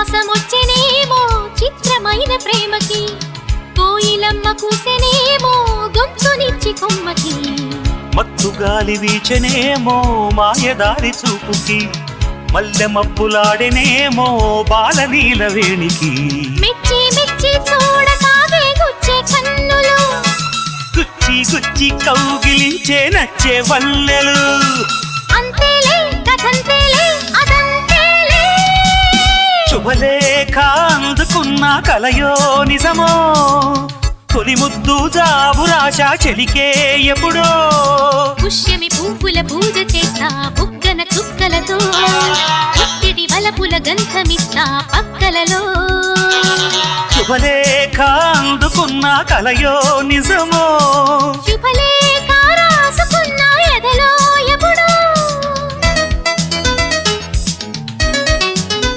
మాసమొచ్చెనేమో చిత్రమైన ప్రేమకి కోయిలమ్మ కూసెనేమో గొంతునిచ్చి కొమ్మకి మత్తు గాలి వీచెనేమో మాయదారి చూపుకి మల్లె మబ్బులాడెనేమో బాలనీల వేణికి మెచ్చి మెచ్చి చూడసాగే గుచ్చే కన్నులు గుచ్చి గుచ్చి కౌగిలించే నచ్చే వల్లెలు అంతేలే కథంతేలే అదంతేలే శుభలేఖ అందుకున్న కలయో నిజమో తొలి ముద్దు జాబు రాశా చెలికే ఎప్పుడో పుష్యమి పువ్వుల పూజ చేస్తా బుగ్గన చుక్కలతో పుట్టిడి వలపుల గంధమిస్తా పక్కలలో శుభలేఖ అందుకున్న కలయో నిజమో శుభలే